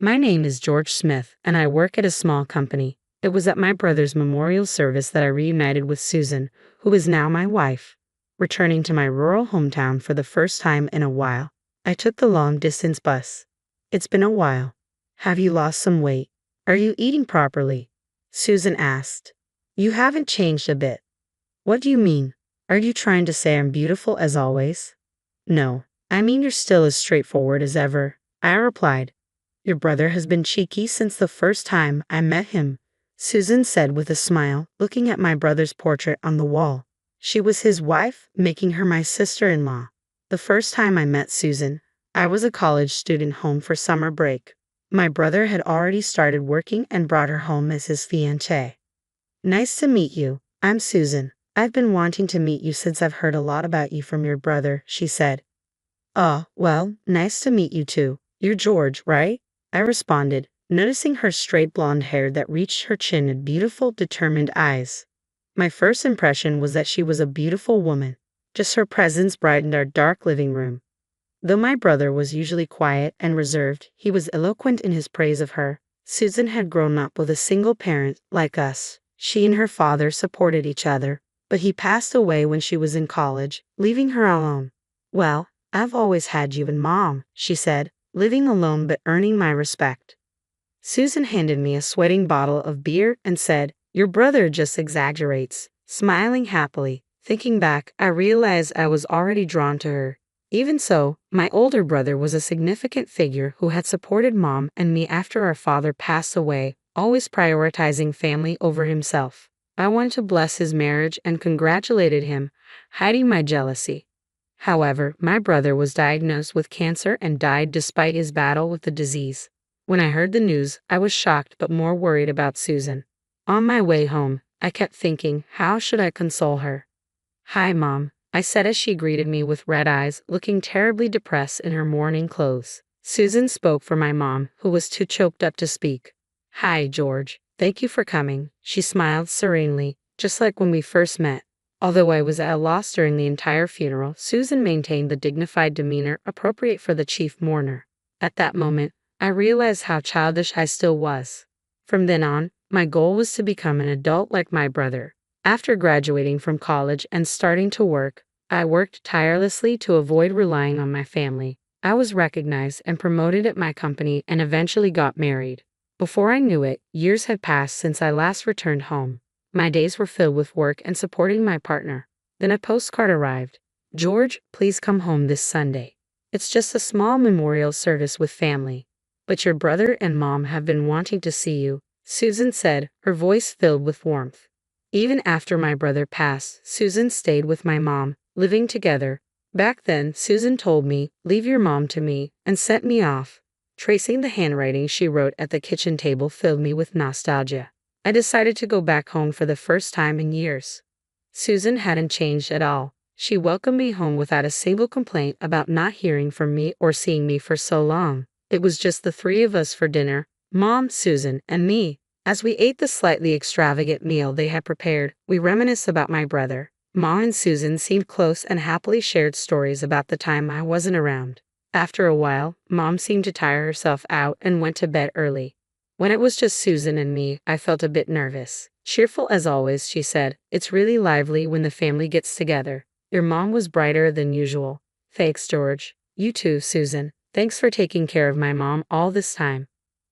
My name is George Smith, and I work at a small company. It was at my brother's memorial service that I reunited with Susan, who is now my wife. Returning to my rural hometown for the first time in a while, I took the long-distance bus. It's been a while. Have you lost some weight? Are you eating properly? Susan asked. You haven't changed a bit. What do you mean? Are you trying to say I'm beautiful as always? No, I mean you're still as straightforward as ever, I replied. Your brother has been cheeky since the first time I met him, Susan said with a smile, looking at my brother's portrait on the wall. She was his wife, making her my sister-in-law. The first time I met Susan, I was a college student home for summer break. My brother had already started working and brought her home as his fiancée. Nice to meet you. I'm Susan. I've been wanting to meet you since I've heard a lot about you from your brother, she said. Oh, well, nice to meet you too. You're George, right? I responded, noticing her straight blonde hair that reached her chin and beautiful, determined eyes. My first impression was that she was a beautiful woman. Just her presence brightened our dark living room. Though my brother was usually quiet and reserved, he was eloquent in his praise of her. Susan had grown up with a single parent, like us. She and her father supported each other, but he passed away when she was in college, leaving her alone. Well, I've always had you and Mom, she said, living alone but earning my respect. Susan handed me a sweating bottle of beer and said, Your brother just exaggerates, smiling happily. Thinking back, I realized I was already drawn to her. Even so, my older brother was a significant figure who had supported Mom and me after our father passed away, always prioritizing family over himself. I wanted to bless his marriage and congratulated him, hiding my jealousy. However, my brother was diagnosed with cancer and died despite his battle with the disease. When I heard the news, I was shocked but more worried about Susan. On my way home, I kept thinking, how should I console her? Hi, Mom, I said as she greeted me with red eyes, looking terribly depressed in her mourning clothes. Susan spoke for my mom, who was too choked up to speak. Hi, George. Thank you for coming. She smiled serenely, just like when we first met. Although I was at a loss during the entire funeral, Susan maintained the dignified demeanor appropriate for the chief mourner. At that moment, I realized how childish I still was. From then on, my goal was to become an adult like my brother. After graduating from college and starting to work, I worked tirelessly to avoid relying on my family. I was recognized and promoted at my company and eventually got married. Before I knew it, years had passed since I last returned home. My days were filled with work and supporting my partner. Then a postcard arrived. George, please come home this Sunday. It's just a small memorial service with family. But your brother and Mom have been wanting to see you, Susan said, her voice filled with warmth. Even after my brother passed, Susan stayed with my mom, living together. Back then, Susan told me, leave your mom to me, and sent me off. Tracing the handwriting she wrote at the kitchen table filled me with nostalgia. I decided to go back home for the first time in years. Susan hadn't changed at all. She welcomed me home without a single complaint about not hearing from me or seeing me for so long. It was just the three of us for dinner, Mom, Susan, and me. As we ate the slightly extravagant meal they had prepared, we reminisced about my brother. Mom and Susan seemed close and happily shared stories about the time I wasn't around. After a while, Mom seemed to tire herself out and went to bed early. When it was just Susan and me, I felt a bit nervous. Cheerful as always, she said, it's really lively when the family gets together. Your mom was brighter than usual. Thanks, George. You too, Susan. Thanks for taking care of my mom all this time.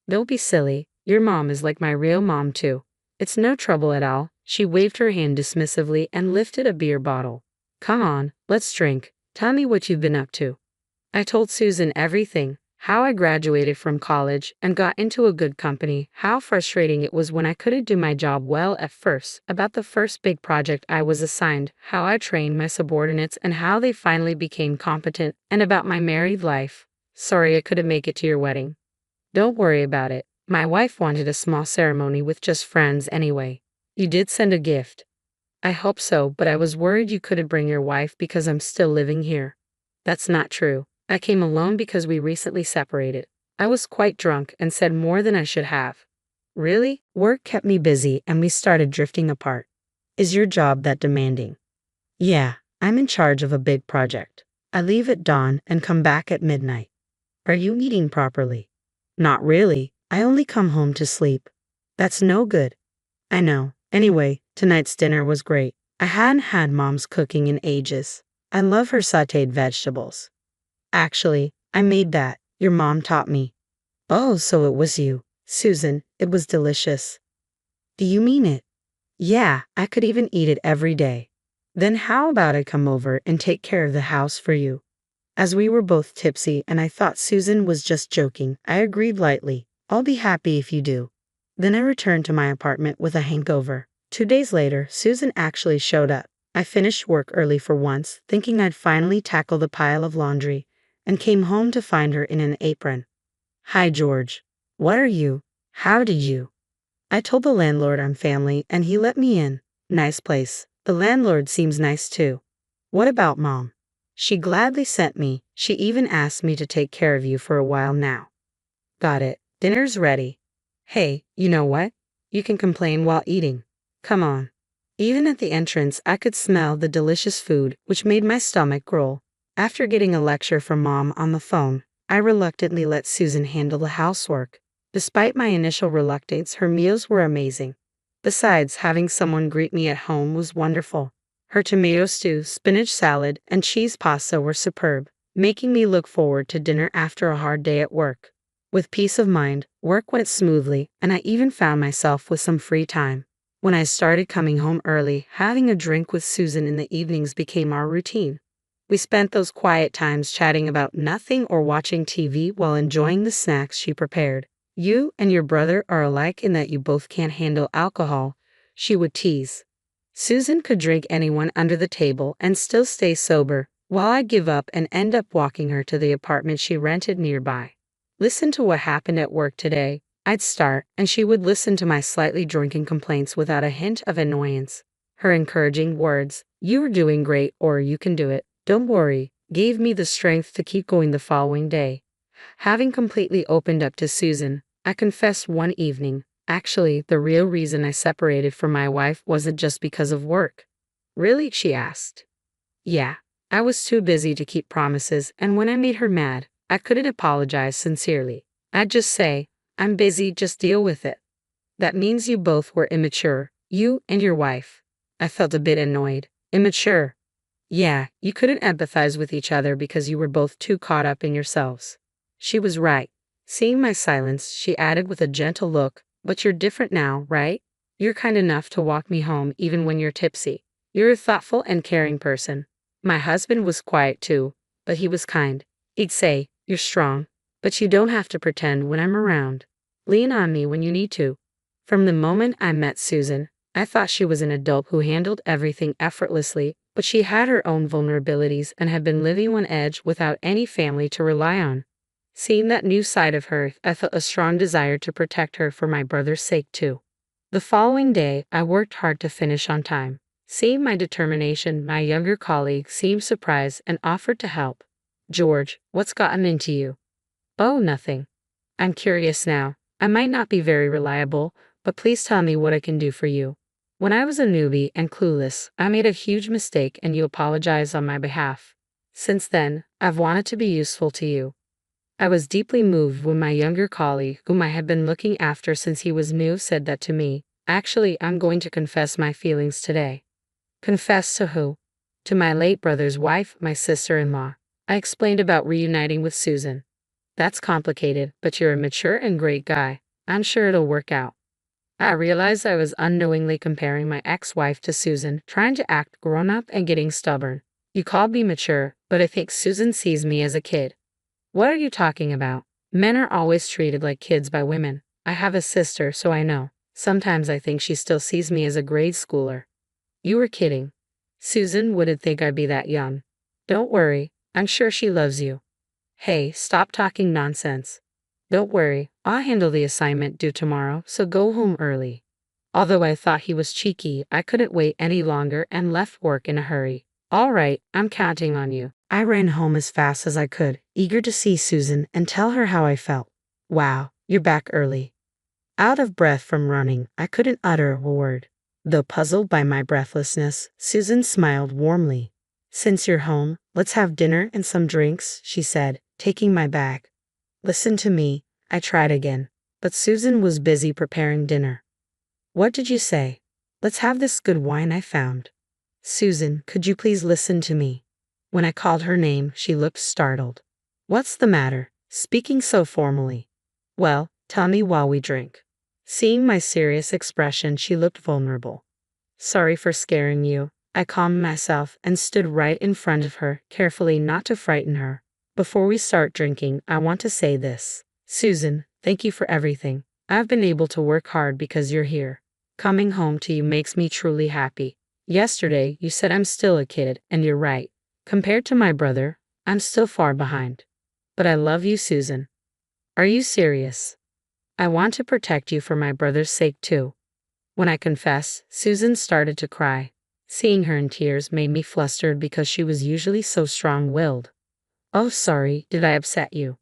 Don't be silly. Your mom is like my real mom too. It's no trouble at all. She waved her hand dismissively and lifted a beer bottle. Come on, let's drink. Tell me what you've been up to. I told Susan everything, how I graduated from college and got into a good company, how frustrating it was when I couldn't do my job well at first, about the first big project I was assigned, how I trained my subordinates and how they finally became competent, and about my married life. Sorry I couldn't make it to your wedding. Don't worry about it. My wife wanted a small ceremony with just friends anyway. You did send a gift. I hope so, but I was worried you couldn't bring your wife because I'm still living here. That's not true. I came alone because we recently separated. I was quite drunk and said more than I should have. Really? Work kept me busy and we started drifting apart. Is your job that demanding? Yeah, I'm in charge of a big project. I leave at dawn and come back at midnight. Are you eating properly? Not really. I only come home to sleep. That's no good. I know. Anyway, tonight's dinner was great. I hadn't had mom's cooking in ages. I love her sautéed vegetables. Actually, I made that. Your mom taught me. Oh, so it was you. Susan, it was delicious. Do you mean it? Yeah, I could even eat it every day. Then how about I come over and take care of the house for you? As we were both tipsy and I thought Susan was just joking, I agreed lightly. I'll be happy if you do. Then I returned to my apartment with a hangover. 2 days later, Susan actually showed up. I finished work early for once, thinking I'd finally tackle the pile of laundry, and came home to find her in an apron. Hi, George. What are you? How did you? I told the landlord I'm family and he let me in. Nice place. The landlord seems nice too. What about mom? She gladly sent me. She even asked me to take care of you for a while now. Got it. Dinner's ready. Hey, you know what? You can complain while eating. Come on. Even at the entrance, I could smell the delicious food, which made my stomach growl. After getting a lecture from mom on the phone, I reluctantly let Susan handle the housework. Despite my initial reluctance, her meals were amazing. Besides, having someone greet me at home was wonderful. Her tomato stew, spinach salad, and cheese pasta were superb, making me look forward to dinner after a hard day at work. With peace of mind, work went smoothly, and I even found myself with some free time. When I started coming home early, having a drink with Susan in the evenings became our routine. We spent those quiet times chatting about nothing or watching TV while enjoying the snacks she prepared. You and your brother are alike in that you both can't handle alcohol, she would tease. Susan could drink anyone under the table and still stay sober, while I'd give up and end up walking her to the apartment she rented nearby. Listen to what happened at work today. I'd start, and she would listen to my slightly drunken complaints without a hint of annoyance. Her encouraging words, "You're doing great," or "You can do it, don't worry," gave me the strength to keep going the following day. Having completely opened up to Susan, I confessed one evening, actually, the real reason I separated from my wife wasn't just because of work. Really? She asked. Yeah, I was too busy to keep promises, and when I made her mad, I couldn't apologize sincerely. I'd just say, "I'm busy, just deal with it." That means you both were immature, you and your wife. I felt a bit annoyed. Immature? Yeah, you couldn't empathize with each other because you were both too caught up in yourselves. She was right. Seeing my silence, she added with a gentle look, "But you're different now, right? You're kind enough to walk me home even when you're tipsy. You're a thoughtful and caring person." My husband was quiet too, but he was kind. He'd say, "You're strong, but you don't have to pretend when I'm around. Lean on me when you need to." From the moment I met Susan, I thought she was an adult who handled everything effortlessly, but she had her own vulnerabilities and had been living on edge without any family to rely on. Seeing that new side of her, I felt a strong desire to protect her for my brother's sake too. The following day, I worked hard to finish on time. Seeing my determination, my younger colleague seemed surprised and offered to help. "George, what's gotten into you?" "Oh, nothing. I'm curious now. I might not be very reliable, but please tell me what I can do for you." When I was a newbie and clueless, I made a huge mistake and you apologized on my behalf. Since then, I've wanted to be useful to you. I was deeply moved when my younger colleague, whom I had been looking after since he was new, said that to me. Actually, I'm going to confess my feelings today. Confess to who? To my late brother's wife, my sister-in-law. I explained about reuniting with Susan. That's complicated, but you're a mature and great guy. I'm sure it'll work out. I realized I was unknowingly comparing my ex-wife to Susan, trying to act grown-up and getting stubborn. You called me mature, but I think Susan sees me as a kid. What are you talking about? Men are always treated like kids by women. I have a sister, so I know. Sometimes I think she still sees me as a grade schooler. You were kidding. Susan wouldn't think I'd be that young. Don't worry, I'm sure she loves you. Hey, stop talking nonsense. Don't worry, I'll handle the assignment due tomorrow, so go home early. Although I thought he was cheeky, I couldn't wait any longer and left work in a hurry. All right, I'm counting on you. I ran home as fast as I could, eager to see Susan and tell her how I felt. Wow, you're back early. Out of breath from running, I couldn't utter a word. Though puzzled by my breathlessness, Susan smiled warmly. Since you're home, let's have dinner and some drinks, she said, taking my bag. Listen to me, I tried again, but Susan was busy preparing dinner. What did you say? Let's have this good wine I found. Susan, could you please listen to me? When I called her name, she looked startled. What's the matter? Speaking so formally. Well, tell me while we drink. Seeing my serious expression, she looked vulnerable. Sorry for scaring you. I calmed myself and stood right in front of her, carefully not to frighten her. Before we start drinking, I want to say this. Susan, thank you for everything. I've been able to work hard because you're here. Coming home to you makes me truly happy. Yesterday, you said I'm still a kid, and you're right. Compared to my brother, I'm still far behind. But I love you, Susan. Are you serious? I want to protect you for my brother's sake too. When I confessed, Susan started to cry. Seeing her in tears made me flustered because she was usually so strong-willed. Oh, sorry, did I upset you?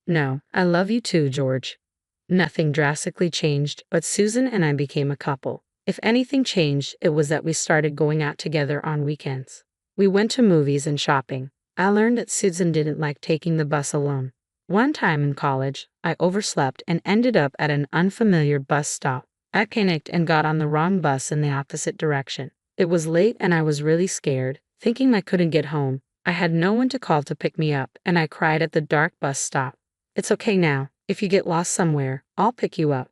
No, I love you too, George. Nothing drastically changed, but Susan and I became a couple. If anything changed, it was that we started going out together on weekends. We went to movies and shopping. I learned that Susan didn't like taking the bus alone. One time in college, I overslept and ended up at an unfamiliar bus stop. I panicked and got on the wrong bus in the opposite direction. It was late and I was really scared, thinking I couldn't get home. I had no one to call to pick me up, and I cried at the dark bus stop. It's okay now. If you get lost somewhere, I'll pick you up.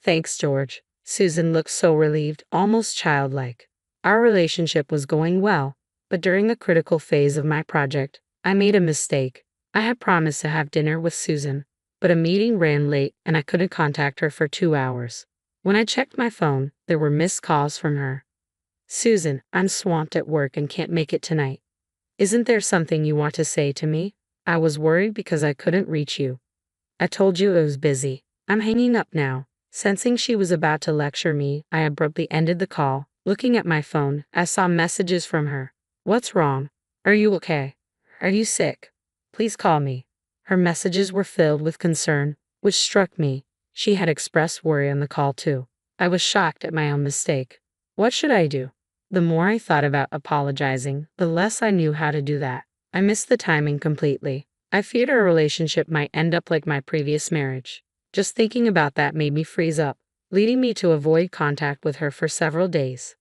Thanks, George. Susan looked so relieved, almost childlike. Our relationship was going well, but during a critical phase of my project, I made a mistake. I had promised to have dinner with Susan, but a meeting ran late and I couldn't contact her for 2 hours. When I checked my phone, there were missed calls from her. Susan, I'm swamped at work and can't make it tonight. Isn't there something you want to say to me? I was worried because I couldn't reach you. I told you I was busy. I'm hanging up now. Sensing she was about to lecture me, I abruptly ended the call. Looking at my phone, I saw messages from her. What's wrong? Are you okay? Are you sick? Please call me. Her messages were filled with concern, which struck me. She had expressed worry on the call too. I was shocked at my own mistake. What should I do? The more I thought about apologizing, the less I knew how to do that. I missed the timing completely. I feared our relationship might end up like my previous marriage. Just thinking about that made me freeze up, leading me to avoid contact with her for several days.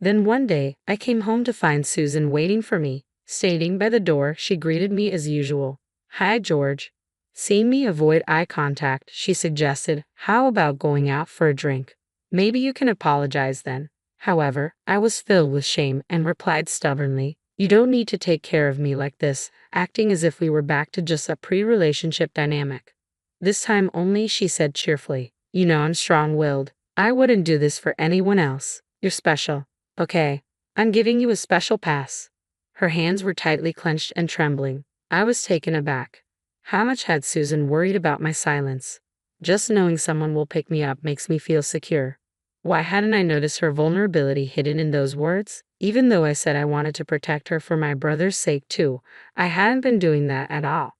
Then one day, I came home to find Susan waiting for me. Standing by the door, she greeted me as usual. Hi, George. Seeing me avoid eye contact, she suggested, how about going out for a drink? Maybe you can apologize then. However, I was filled with shame and replied stubbornly, you don't need to take care of me like this, acting as if we were back to just a pre-relationship dynamic. This time only, she said cheerfully, you know I'm strong-willed. I wouldn't do this for anyone else. You're special. Okay, I'm giving you a special pass. Her hands were tightly clenched and trembling. I was taken aback. How much had Susan worried about my silence? Just knowing someone will pick me up makes me feel secure. Why hadn't I noticed her vulnerability hidden in those words? Even though I said I wanted to protect her for my brother's sake too, I hadn't been doing that at all.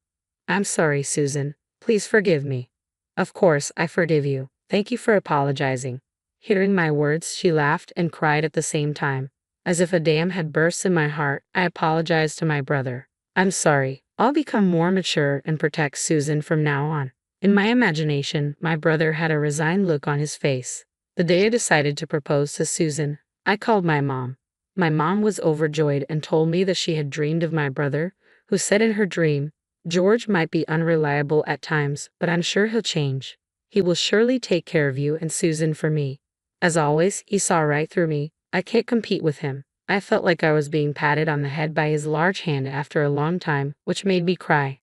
I'm sorry, Susan. Please forgive me. Of course, I forgive you. Thank you for apologizing. Hearing my words, she laughed and cried at the same time. As if a dam had burst in my heart, I apologized to my brother. I'm sorry. I'll become more mature and protect Susan from now on. In my imagination, my brother had a resigned look on his face. The day I decided to propose to Susan, I called my mom. My mom was overjoyed and told me that she had dreamed of my brother, who said in her dream, George might be unreliable at times, but I'm sure he'll change. He will surely take care of you and Susan for me. As always, he saw right through me. I can't compete with him. I felt like I was being patted on the head by his large hand after a long time, which made me cry.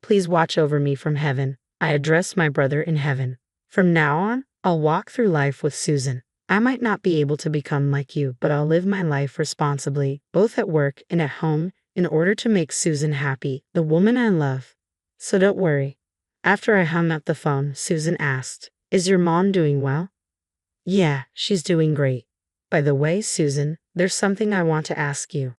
Please watch over me from heaven. I addressed my brother in heaven. From now on, I'll walk through life with Susan. I might not be able to become like you, but I'll live my life responsibly, both at work and at home, in order to make Susan happy, the woman I love. So don't worry. After I hung up the phone, Susan asked, is your mom doing well? Yeah, she's doing great. By the way, Susan, there's something I want to ask you.